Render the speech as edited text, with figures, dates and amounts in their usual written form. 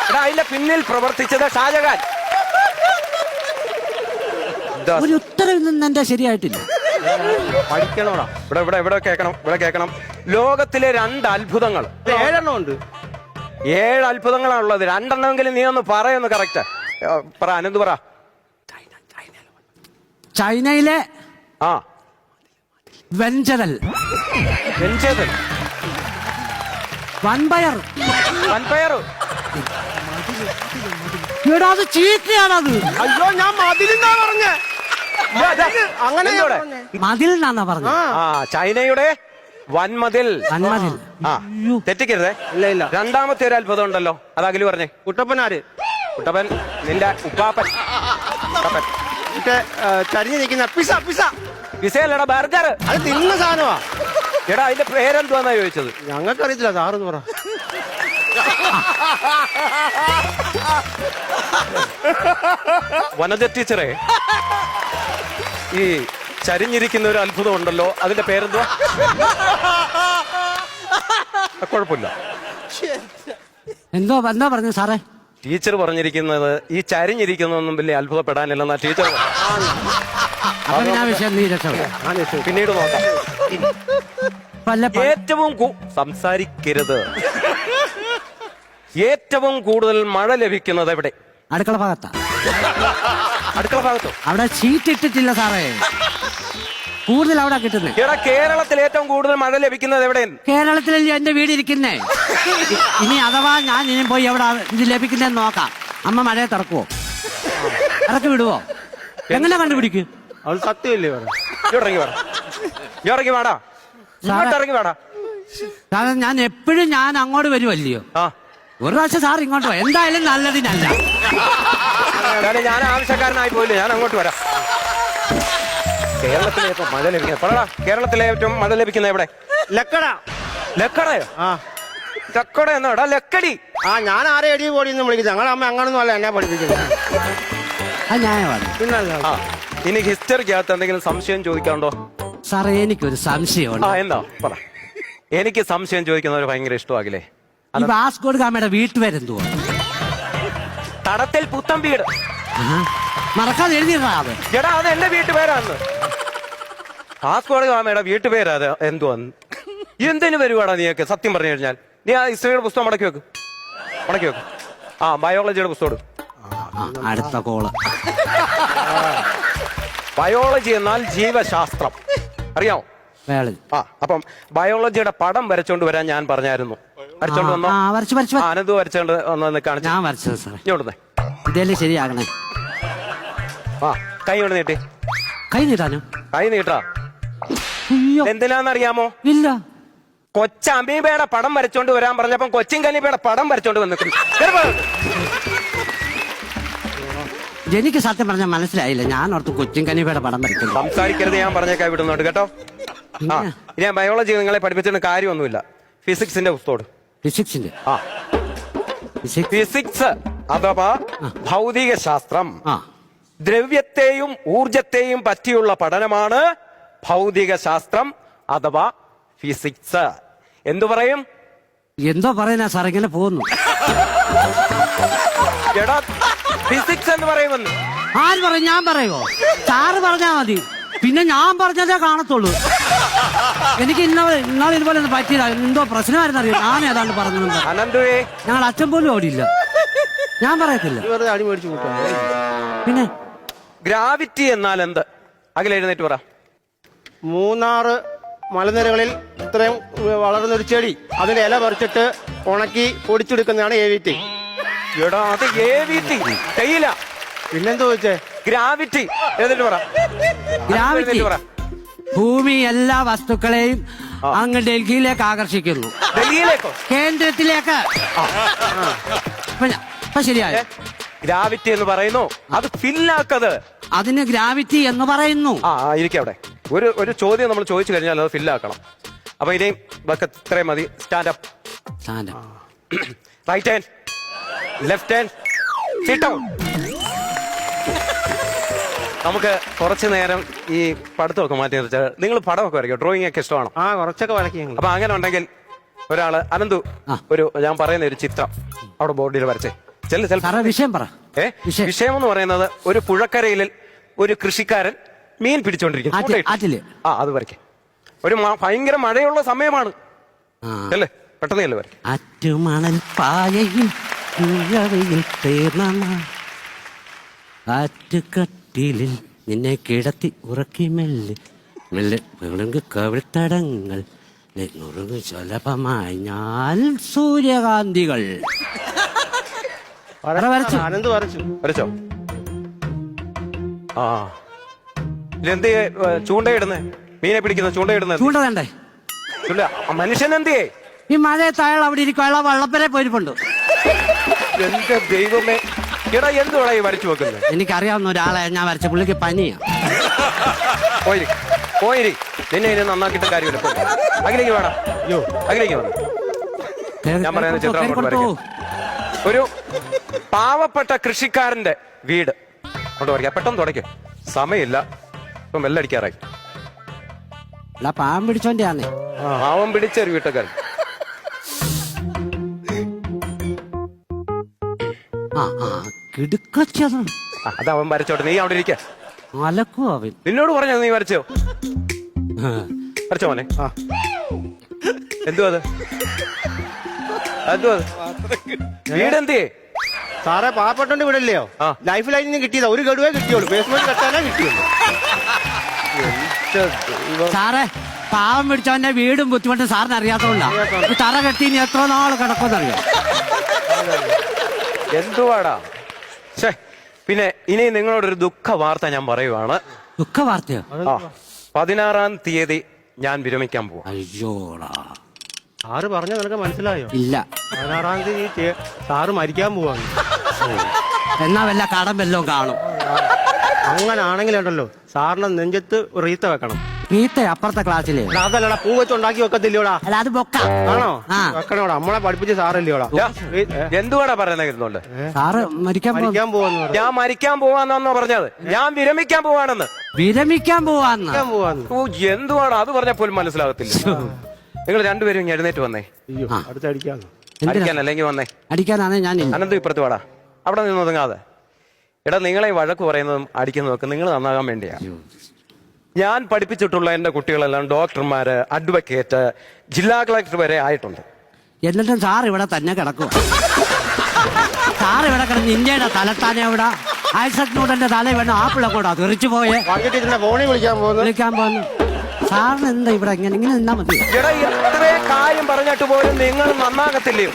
എടാ അതിന്റെ പിന്നിൽ പ്രവർത്തിച്ചത് ഷാജഹാൻ. ഒരു ഉത്തരവിൽ നിന്ന് എന്റെ ശരിയായിട്ടില്ല. പഠിക്കണോടാ. ഇവിടെ കേൾക്കണം. ലോകത്തിലെ 2 അത്ഭുതങ്ങൾ. 7 ഉണ്ട്. 7 അത്ഭുതങ്ങളാണുള്ളത്. 2 എണ്ണമെങ്കിലും നീ ഒന്ന് പറയുന്നു. കറക്റ്റ് പറ. അനന്ത് പറ. ചൈനയിലെ ആ വെഞ്ചരൽ വൻപയർ. എടാ അത് ചീത്തയാണത്. അയ്യോ ഞാൻ മതിലെന്നാ പറഞ്ഞ. അങ്ങനെ മതിൽ എന്നാ പറഞ്ഞ. ചൈനയുടെ വൻമതിൽ. ആ തെറ്റിക്കരുതേ. ഇല്ല. രണ്ടാമത്തെ ഒരു അത്ഭുതം ഉണ്ടല്ലോ, അത് അഖില് പറഞ്ഞേ. കുട്ടപ്പനാര്? കുട്ടപ്പൻ നിന്റെ ഉപ്പാപ്പൻ. ചരിഞ്ഞു നിൽക്കുന്ന പിസയല്ലടാ, ബർഗർ. അത് തിന്ന സാധനമാ. എടാ അതിന്റെ പേരെന്തുവാന്നാ ചോദിച്ചത്? ഞങ്ങൾക്കറിയത്തില്ല, സാറെന്ന് പറ. വനജ ടീച്ചറെ, ഈ ചരിഞ്ഞിരിക്കുന്ന ഒരു അത്ഭുതം ഉണ്ടല്ലോ, അതിന്റെ പേരെന്തുവാ? കുഴപ്പമില്ല. എന്തോ പറഞ്ഞു സാറേ? ടീച്ചർ പറഞ്ഞിരിക്കുന്നത് ഈ ചരിഞ്ഞിരിക്കുന്നൊന്നും വലിയ അത്ഭുതപ്പെടാനില്ലെന്നാ ടീച്ചർ. പിന്നീട് നോക്കാം. ഏറ്റവും സംസാരിക്കരുത്. ഏറ്റവും കൂടുതൽ മഴ ലഭിക്കുന്നത് എവിടെ? അടുക്കള ഭാഗത്താ. അടുക്കള ഭാഗത്തോ? അവിടെ ഷീറ്റ് ഇട്ടിട്ടില്ല സാറേ, കൂടുതൽ അവിടെ കിട്ടുന്നത്. എടാ കേരളത്തിൽ ഏറ്റവും കൂടുതൽ മഴ ലഭിക്കുന്നത് എവിടെ? കേരളത്തിലല്ലേ എന്റെ വീട് ഇരിക്കുന്നേ. ഇനി അഥവാ ഞാൻ ഇനി പോയി എവിടെ ഇത് ലഭിക്കുന്നതെന്ന് നോക്കാം. അമ്മ മഴയെ തുറക്കുവോ, ഇറക്കി വിടുവോ, എങ്ങനെ കണ്ടുപിടിക്കും? അത് സത്യമല്ലേ? ഇറങ്ങി വാടാ. സാറേ ഞാൻ എപ്പോഴും ഞാൻ അങ്ങോട്ട് വരുമല്ലയോ. ഒരു പ്രാവശ്യം സാർ ഇങ്ങോട്ട് വാ, എന്തായാലും നല്ലതിനല്ല. ഞാൻ ആവശ്യക്കാരനായി പോയില്ലേ, ഞാൻ അങ്ങോട്ട് വരാം. കേരളത്തിലെ ഏറ്റവും മഴ ലഭിക്കുന്നത് കേരളത്തിലെ ഏറ്റവും മഴ ലഭിക്കുന്ന എവിടെ? ലക്കടയോ? ലക്കട എന്നാടാ? ലക്കടി. ഞാൻ ആരെ എടി പോടിന്ന് വിളിക്കുന്നത്. ഞങ്ങളുടെ അമ്മ അങ്ങനൊന്നും അല്ല എന്നെ പഠിപ്പിക്കുന്നത്. ഇനി ഹിസ്റ്ററിക്കകത്ത് എന്തെങ്കിലും സംശയം ചോദിക്കാണ്ടോ? സാറേ എനിക്കൊരു സംശയമുണ്ട്. എന്താ പറ. എനിക്ക് സംശയം ചോദിക്കുന്നവർ ഭയങ്കര ഇഷ്ടമാകില്ലേ? ഈ വാസ്കോഡ് ഗാമയുടെ വീട്ടുപേരെന്തുവാ? തടത്തിൽ പുത്തൻ വീട്. മറക്കാതെ എഴുതിയിട്ടാ അത്. എടാ അത് എന്റെ വീട്ടുപേരാന്ന്. വാസ്കോഡ് ഗാമയുടെ വീട്ടുപേരാ. അത് എന്തുവാന്ന്? എന്തിനു വരുവാടാ നീയൊക്കെ? സത്യം പറഞ്ഞു കഴിഞ്ഞാൽ നീ ആ ഹിസ്റ്ററിയുടെ പുസ്തകം മടക്കി വെക്കും. ബയോളജിയുടെ പുസ്തകം. അടുത്ത കോള്. ബയോളജി എന്നാൽ ജീവശാസ്ത്രം, അറിയാമോ? അപ്പം ബയോളജിയുടെ പടം വരച്ചോണ്ട് വരാൻ ഞാൻ പറഞ്ഞായിരുന്നു. വരച്ചോണ്ട് വന്നോ? ആനന്ദ വരച്ചോണ്ട് വന്ന് കാണിച്ചു. ഞാൻ വരച്ചത് സാർ. ഇങ്ങോട്ടേ ഇതല്ലേ ശരിയാകണേ. കൈ കൊണ്ട് നീട്ടി. കൈ നീട്ടാനോ? കൈ നീട്ടാ. എന്തിനാന്നറിയാമോ? ഇല്ല. കൊച്ചമീബയുടെ പടം വരച്ചോണ്ട് വരാൻ പറഞ്ഞപ്പം കൊച്ചിൻ കനീബയുടെ പടം വരച്ചോണ്ട് വന്നിട്ടുണ്ട്. എനിക്ക് സത്യം പറഞ്ഞാൽ മനസ്സിലായില്ല. ഞാൻ ഓർത്ത് കൊച്ചിൻ കനീബയുടെ പടം വരയ്ക്കുന്നു. സംസാരിക്കരുത്, ഞാൻ പറഞ്ഞേക്കാ വിടുന്നുണ്ട് കേട്ടോ. ഇനി ബയോളജി നിങ്ങളെ പഠിപ്പിച്ചിട്ട് കാര്യമൊന്നുമില്ല. ഫിസിക്സിന്റെ പുസ്തകം. ഫിസിക്സ് അഥവാ ഭൗതിക ശാസ്ത്രം. ദ്രവ്യത്തെയും ഊർജത്തെയും പറ്റിയുള്ള പഠനമാണ് ഭൗതിക ശാസ്ത്രം അഥവാ ഫിസിക്സ്. എന്തു പറയും? എന്തോ പറയുന്ന സാർ, ഇങ്ങനെ പോകുന്നു. എടാ ഫിസിക്സ് എന്ന് പറയുമെന്ന് ആര് പറയും? ഞാൻ പറയുമോ? സാറ് പറഞ്ഞാ മതി, പിന്നെ ഞാൻ പറഞ്ഞതേ കാണത്തുള്ളൂ. എനിക്ക് ഇന്നാളെ ഇതുപോലെ ഒന്ന് പറ്റിയില്ല. എന്തോ പ്രശ്നമായിരുന്നു അറിയോ? ഞാൻ ഏതാണ്ട് പറഞ്ഞിട്ടുണ്ട്. അനന്തുവേ, ഞങ്ങൾ അച്ഛൻ പോലും ഓടിയില്ല. ഞാൻ പറയത്തില്ല. പിന്നെ ഗ്രാവിറ്റി എന്നാൽ എന്ത്? അഖിൽ എഴുന്നേറ്റ് പറ. മൂന്നാറ് മലനിരകളിൽ ഇത്രയും വളർന്നൊരു ചെടി, അതിന്റെ ഇല പറിച്ചിട്ട് ഉണക്കി പൊടിച്ചെടുക്കുന്നതാണ് AVT. എടാ അത് AVT തേയില. പിന്നെന്താ ചോദിച്ചേ? ഗ്രാവിറ്റി. എഴുന്നേറ്റ് പറ. ഗ്രാവിറ്റി ഭൂമി എല്ലാ വസ്തുക്കളെയും അങ്ങ് ഡൽഹിയിലേക്ക് ആകർഷിക്കുന്നു. ഡൽഹിയിലേക്കോ? കേന്ദ്രത്തിലേക്ക്. ശരിയായ ഗ്രാവിറ്റി എന്ന് പറയുന്നു. അത് ഫില്ലാക്കത്. അതിന് ഗ്രാവിറ്റി എന്ന് പറയുന്നു. ഇരിക്കും അവിടെ. ഒരു ചോദ്യം നമ്മൾ ചോദിച്ചു കഴിഞ്ഞാൽ അത് ഫില്ലാക്കണം. അപ്പൊ ഇനിയും ഇത്രയും മതി. Stand up. Right hand, left hand, sit down. നമുക്ക് കുറച്ചു നേരം ഈ പഠിത്തമൊക്കെ മാറ്റി നിർത്തിയാൽ. നിങ്ങൾ പടമൊക്കെ വരയ്ക്കും? ഡ്രോയിങ് ഒക്കെ ഇഷ്ടമാണോ? കുറച്ചൊക്കെ വരയ്ക്കും. അപ്പൊ അങ്ങനെ ഉണ്ടെങ്കിൽ ഒരാള് അനന്തു ഞാൻ പറയുന്ന ഒരു ചിത്രം അവിടെ ബോർഡിൽ വരച്ചേ. ചെല്ല് ചെല്ല്. സാറേ വിഷയം പറ. വിഷയം. വിഷയം എന്ന് പറയുന്നത് ഒരു പുഴക്കരയിൽ ഒരു കൃഷിക്കാരൻ മീൻ പിടിച്ചോണ്ടിരിക്കുന്നു. ആറ്റില്. അത് വരയ്ക്കേ. ഒരു ഭയങ്കര മഴയുള്ള സമയമാണ്. അല്ലേ പെട്ടെന്ന് ചെല്ല് വരയ്ക്കേ. ആറ്റുമണൽ പായയിൽ ആറ്റുകട്ടിലിൽ നിന്നെ കിടത്തി ഉറക്കി മെല്ലെ മെല്ലെ കവിൾത്തടങ്ങൾ സുലഭമായി ഞാൻ സൂര്യകാന്തികൾ. ആനന്ദ് വരച്ചു. വരച്ചോ? ആ എന്ത് ചൂണ്ടയിടുന്നേ? മീനെ പിടിക്കുന്ന ചൂണ്ടയിടുന്നത് ചൂണ്ട വേണ്ടേ? മനുഷ്യൻ എന്തിയേ? ഈ മഴയത്ത് അയാൾ അവിടെ ഇരിക്കും. അയാൾ വള്ളപ്പരെ പോയിരിപ്പുണ്ട്. എന്റെ ദൈവമേ, എടാ എന്തുവാടാ ഈ വരച്ചു വെക്കുന്നത്? എനിക്കറിയാവുന്ന ഒരാളെ ഞാൻ വരച്ച. പുള്ളിക്ക് പനിയാ. പോയിരി നിന്നെ ഇനി നന്നാക്കിയിട്ട് കാര്യമില്ല. അഖിലേക്ക് വേണം. അയ്യോ അഖിലേക്ക് വേണം. ഞാൻ പറയുന്ന ചിത്രം കൊണ്ട് വരയ്ക്കാം. ഒരു പാവപ്പെട്ട കൃഷിക്കാരന്റെ വീട് കൊണ്ട് വരയ്ക്കാം. പെട്ടെന്ന് തുടയ്ക്കും. സമയമില്ല, ഇപ്പം വെല്ലടിക്കാറായി. പാവം പിടിച്ചോന്റെ ആണേ. പാവം പിടിച്ച ഒരു വീട്ടുകാരൻ. അത് അവൻ വരച്ചോട്ടെ, നീ അവിടെ ഇരിക്ക. അലക്കോ അവൻ. നിന്നോട് പറഞ്ഞോ നീ വരച്ചോ? വരച്ചോ മോനെ. എന്തുവാ അത്? വീടെന്തിയേ? സാറേ പാവപ്പെട്ടോണ്ട് വീടല്ലയോ? ലൈഫ് ലൈനിൽ കിട്ടിയതാ. ഒരു ഗഡുവേ കിട്ടിയുള്ളൂ. ബേസ്മെന്റ് കെട്ടാനേ കിട്ടിയുള്ളൂ. സാറേ പാവം പിടിച്ചവന്റെ വീടും ബുദ്ധിമുട്ടും സാറിന് അറിയാത്തോണ്ടാ. തറ കെട്ടി ഇനി എത്ര നാള് കിടക്കുമെന്നറിയാം. എന്തുവാടാ? പിന്നെ ഇനി നിങ്ങളോടൊരു ദുഃഖ വാർത്ത ഞാൻ പറയുവാണ്. ദുഃഖ വാർത്തയോ? 16-ാം തീയതി ഞാൻ വിരമിക്കാൻ പോവാ. അയ്യോടാ. സാറ് പറഞ്ഞ നിനക്ക് മനസ്സിലായോ? ഇല്ല. 16-ാം തീയതി സാറ് മരിക്കാൻ പോവാണ്. എന്നാ വല്ല കടം വല്ലതും കാണും. അങ്ങനാണെങ്കിലുണ്ടല്ലോ സാറിന്റെ നെഞ്ചത്ത് റീത്ത വെക്കണം. റീത്ത അപ്പുറത്തെ ക്ലാസ്സില്. അതല്ലടാ, പൂ വെച്ച് ഉണ്ടാക്കി വെക്കത്തില്ലോടാ. അല്ല അത് ബൊക്ക ആണോ? വെക്കണോടാ. നമ്മളെ പഠിപ്പിച്ച് സാറല്ലോടാ. എന്തുവാടാ പറയുന്നത്? സാറ് മരിക്കാൻ പോവാന്ന്. ഞാൻ മരിക്കാൻ പോവാന്നാന്നോ പറഞ്ഞത്? ഞാൻ വിരമിക്കാൻ പോവാണെന്ന്. വിരമിക്കാൻ പോവാന്ന്. ഓ എന്തുവാടാ അത് പറഞ്ഞാൽ പോലും മനസ്സിലാകത്തില്ല. നിങ്ങൾ രണ്ടുപേരും ഇങ്ങനെ എഴുന്നേറ്റ് വന്നേ. അടിക്കാൻ അല്ലെങ്കിൽ വന്നേ. അടിക്കാനാണ് ഞാൻ. അനന്ത് ഇപ്പുറത്ത് വാടാ. അവിടെ നിന്ന് ഒതുങ്ങാതെ. എടാ നിങ്ങളെ വഴക്ക് പറയുന്നതും അടിക്കുന്നതൊക്കെ നിങ്ങൾ നന്നാകാൻ വേണ്ടിയാ. ഞാൻ പഠിപ്പിച്ചിട്ടുള്ള എന്റെ കുട്ടികളെല്ലാം ഡോക്ടർമാര്, അഡ്വക്കേറ്റ്, ജില്ലാ കളക്ടർ വരെ ആയിട്ടുണ്ട്. എന്നിട്ടും സാർ ഇവിടെ തന്നെ കിടക്കും. സാർ ഇവിടെ കിടന്ന് ഇന്ത്യയുടെ തലത്താനെ ഇവിടെ ഐസക് ന്യൂട്ടന്റെ തല വേണം ആപ്പിളെ കൂടാ തെറിച്ചു പോയെ. വിളിക്കാൻ പോകുന്നു. സാറിന് എന്താ ഇവിടെ ഇങ്ങനെ നിന്നാ മതി. എടാ ഇത്രയും കാര്യം പറഞ്ഞിട്ട് പോലും നിങ്ങൾ നന്നാകത്തില്ലയോ?